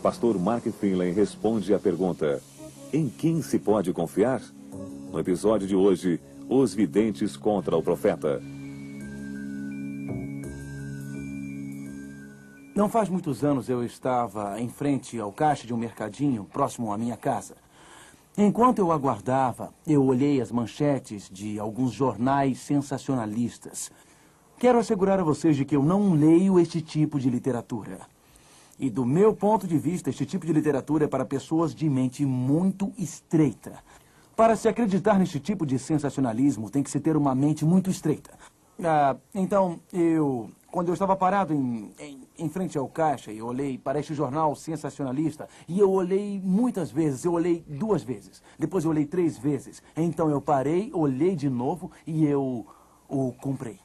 Pastor Mark Finley responde à pergunta: em quem se pode confiar? No episódio de hoje, os videntes contra o profeta. Não faz muitos anos eu estava em frente ao caixa de um mercadinho próximo à minha casa. Enquanto eu aguardava, eu olhei as manchetes de alguns jornais sensacionalistas. Quero assegurar a vocês de que eu não leio este tipo de literatura. E do meu ponto de vista, este tipo de literatura é para pessoas de mente muito estreita. Para se acreditar neste tipo de sensacionalismo, tem que se ter uma mente muito estreita. Então, quando eu estava parado em frente ao caixa, eu olhei para este jornal sensacionalista, e eu olhei muitas vezes, eu olhei 2 vezes, depois eu olhei 3 vezes. Então eu parei, olhei de novo e eu o comprei.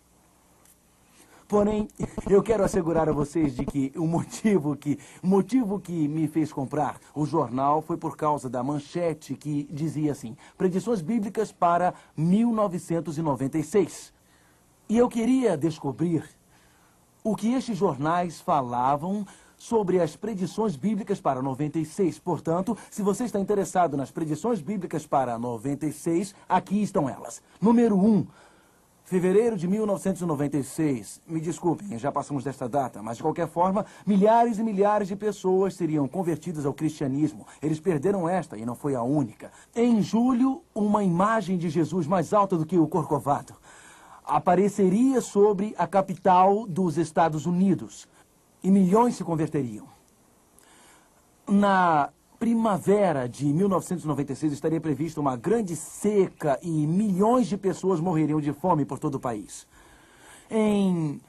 Porém, eu quero assegurar a vocês de que o motivo que me fez comprar o jornal foi por causa da manchete que dizia assim: predições bíblicas para 1996. E eu queria descobrir o que estes jornais falavam sobre as predições bíblicas para 96. Portanto, se você está interessado nas predições bíblicas para 96, aqui estão elas. Número 1. Fevereiro de 1996. Me desculpem, já passamos desta data, mas de qualquer forma, milhares e milhares de pessoas seriam convertidas ao cristianismo. Eles perderam esta e não foi a única. Em julho, uma imagem de Jesus mais alta do que o Corcovado apareceria sobre a capital dos Estados Unidos e milhões se converteriam. Na primavera de 1996 estaria prevista uma grande seca e milhões de pessoas morreriam de fome por todo o país. Em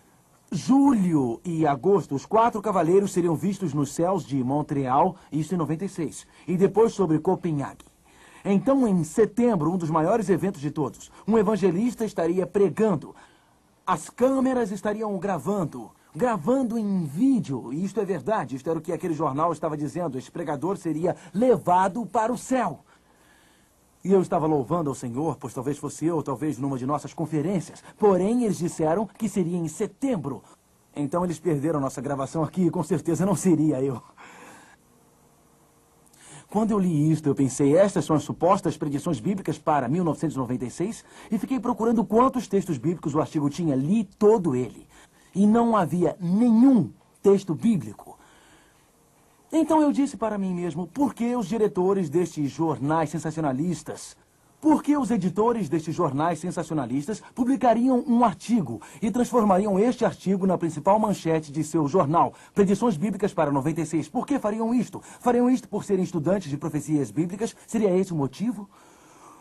julho e agosto, os 4 cavaleiros seriam vistos nos céus de Montreal, isso em 96, e depois sobre Copenhague. Então, em setembro, um dos maiores eventos de todos, um evangelista estaria pregando. As câmeras estariam gravando em vídeo, e isto é verdade, isto era o que aquele jornal estava dizendo, esse pregador seria levado para o céu. E eu estava louvando ao Senhor, pois talvez fosse eu, talvez numa de nossas conferências, porém eles disseram que seria em setembro. Então eles perderam nossa gravação aqui e com certeza não seria eu. Quando eu li isto, eu pensei, estas são as supostas predições bíblicas para 1996, e fiquei procurando quantos textos bíblicos o artigo tinha, li todo ele. E não havia nenhum texto bíblico. Então eu disse para mim mesmo, por que os diretores destes jornais sensacionalistas, por que os editores destes jornais sensacionalistas publicariam um artigo e transformariam este artigo na principal manchete de seu jornal, Predições Bíblicas para 96? Por que fariam isto? Fariam isto por serem estudantes de profecias bíblicas? Seria esse o motivo?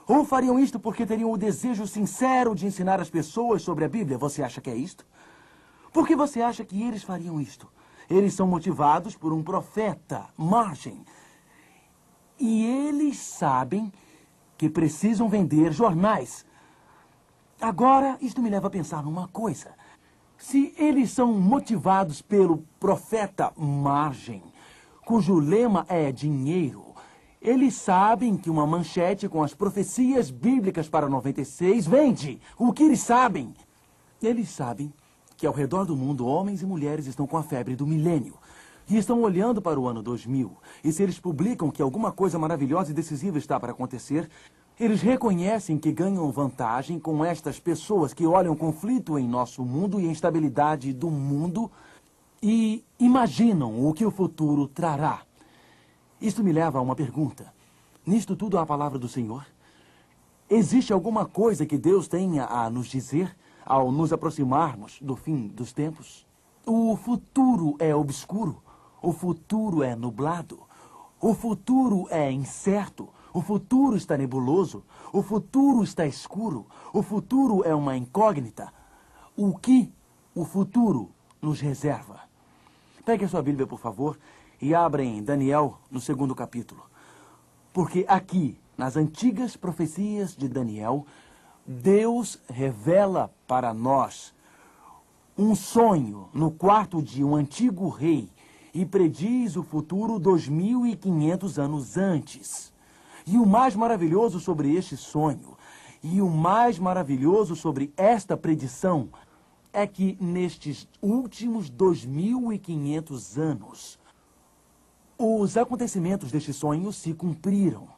Ou fariam isto porque teriam o desejo sincero de ensinar as pessoas sobre a Bíblia? Você acha que é isto? Por que você acha que eles fariam isto? Eles são motivados por um profeta, Margem. E eles sabem que precisam vender jornais. Agora, isto me leva a pensar numa coisa. Se eles são motivados pelo profeta Margem, cujo lema é dinheiro, eles sabem que uma manchete com as profecias bíblicas para 96 vende. O que eles sabem? Eles sabem que ao redor do mundo, homens e mulheres estão com a febre do milênio. E estão olhando para o ano 2000. E se eles publicam que alguma coisa maravilhosa e decisiva está para acontecer, eles reconhecem que ganham vantagem com estas pessoas que olham conflito em nosso mundo e a instabilidade do mundo e imaginam o que o futuro trará. Isto me leva a uma pergunta. Nisto tudo há a palavra do Senhor? Existe alguma coisa que Deus tenha a nos dizer ao nos aproximarmos do fim dos tempos? O futuro é obscuro, o futuro é nublado, o futuro é incerto, o futuro está nebuloso, o futuro está escuro, o futuro é uma incógnita. O que o futuro nos reserva? Pegue a sua Bíblia, por favor, e abra em Daniel, no 2º capítulo. Porque aqui Nas antigas profecias de Daniel, Deus revela para nós um sonho no quarto de um antigo rei e prediz o futuro 2.500 anos antes. E o mais maravilhoso sobre este sonho, e o mais maravilhoso sobre esta predição, é que nestes últimos 2.500 anos, os acontecimentos deste sonho se cumpriram.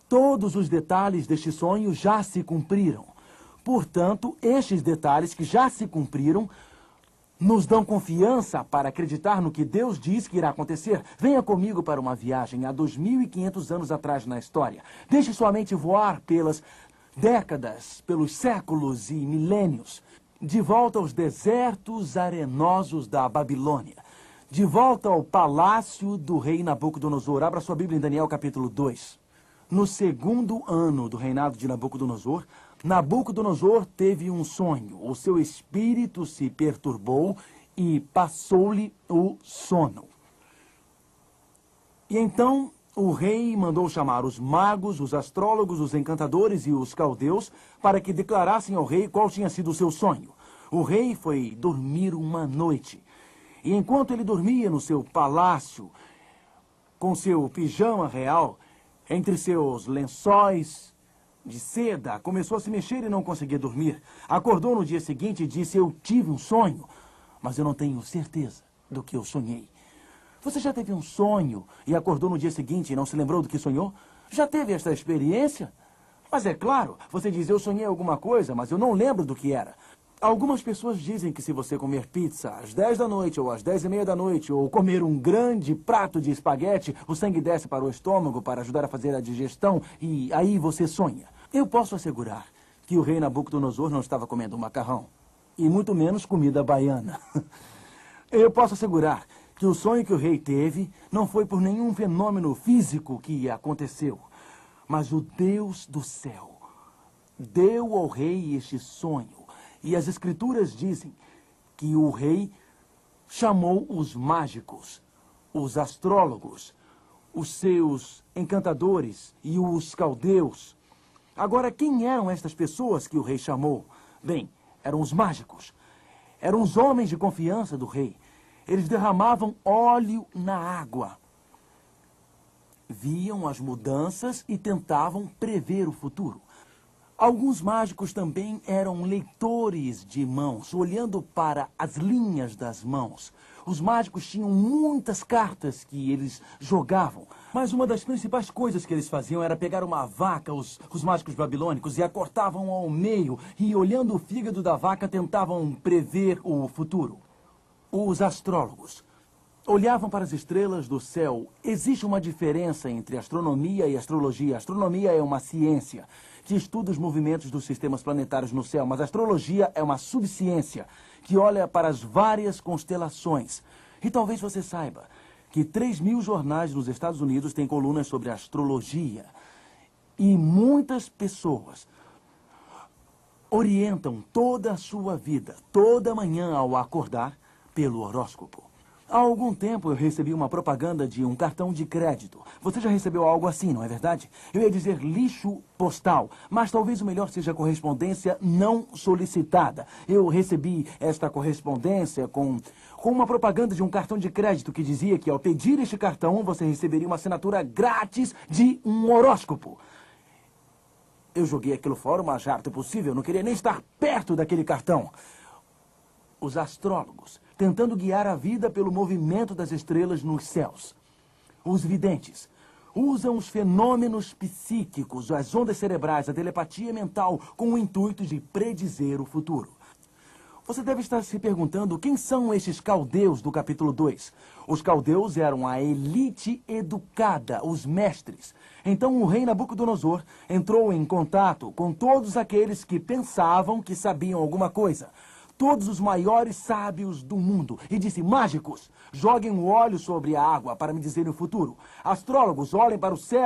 Todos os detalhes deste sonho já se cumpriram. Portanto, estes detalhes que já se cumpriram nos dão confiança para acreditar no que Deus diz que irá acontecer. Venha comigo para uma viagem há 2.500 anos atrás na história. Deixe sua mente voar pelas décadas, pelos séculos e milênios. De volta aos desertos arenosos da Babilônia. De volta ao palácio do rei Nabucodonosor. Abra sua Bíblia em Daniel capítulo 2. No segundo ano do reinado de Nabucodonosor, Nabucodonosor teve um sonho. O seu espírito se perturbou e passou-lhe o sono. E então o rei mandou chamar os magos, os astrólogos, os encantadores e os caldeus para que declarassem ao rei qual tinha sido o seu sonho. O rei foi dormir uma noite. E enquanto ele dormia no seu palácio, com seu pijama real, entre seus lençóis de seda, começou a se mexer e não conseguia dormir. Acordou no dia seguinte e disse: eu tive um sonho, mas eu não tenho certeza do que eu sonhei. Você já teve um sonho e acordou no dia seguinte e não se lembrou do que sonhou? Já teve esta experiência? Mas é claro, você diz: eu sonhei alguma coisa, mas eu não lembro do que era. Algumas pessoas dizem que se você comer pizza às 10 da noite ou às 10:30 da noite ou comer um grande prato de espaguete, o sangue desce para o estômago para ajudar a fazer a digestão e aí você sonha. Eu posso assegurar que o rei Nabucodonosor não estava comendo macarrão e muito menos comida baiana. Eu posso assegurar que o sonho que o rei teve não foi por nenhum fenômeno físico que aconteceu, mas o Deus do céu deu ao rei este sonho. E as escrituras dizem que o rei chamou os mágicos, os astrólogos, os seus encantadores e os caldeus. Agora, quem eram estas pessoas que o rei chamou? Bem, eram os mágicos. Eram os homens de confiança do rei. Eles derramavam óleo na água. Viam as mudanças e tentavam prever o futuro. Alguns mágicos também eram leitores de mãos, olhando para as linhas das mãos. Os mágicos tinham muitas cartas que eles jogavam. Mas uma das principais coisas que eles faziam era pegar uma vaca, os mágicos babilônicos, e a cortavam ao meio. E olhando o fígado da vaca, tentavam prever o futuro. Os astrólogos olhavam para as estrelas do céu. Existe uma diferença entre astronomia e astrologia. A astronomia é uma ciência que estuda os movimentos dos sistemas planetários no céu, mas a astrologia é uma subciência que olha para as várias constelações. E talvez você saiba que 3.000 jornais nos Estados Unidos têm colunas sobre astrologia. E muitas pessoas orientam toda a sua vida, toda manhã ao acordar, pelo horóscopo. Há algum tempo eu recebi uma propaganda de um cartão de crédito. Você já recebeu algo assim, não é verdade? Eu ia dizer lixo postal, mas talvez o melhor seja correspondência não solicitada. Eu recebi esta correspondência com uma propaganda de um cartão de crédito que dizia que ao pedir este cartão você receberia uma assinatura grátis de um horóscopo. Eu joguei aquilo fora o mais rápido possível, não queria nem estar perto daquele cartão. Os astrólogos, tentando guiar a vida pelo movimento das estrelas nos céus. Os videntes usam os fenômenos psíquicos, as ondas cerebrais, a telepatia mental, com o intuito de predizer o futuro. Você deve estar se perguntando quem são estes caldeus do capítulo 2. Os caldeus eram a elite educada, os mestres. Então o rei Nabucodonosor entrou em contato com todos aqueles que pensavam que sabiam alguma coisa. Todos os maiores sábios do mundo. E disse: mágicos, joguem o óleo sobre a água para me dizerem o futuro. Astrólogos, olhem para o céu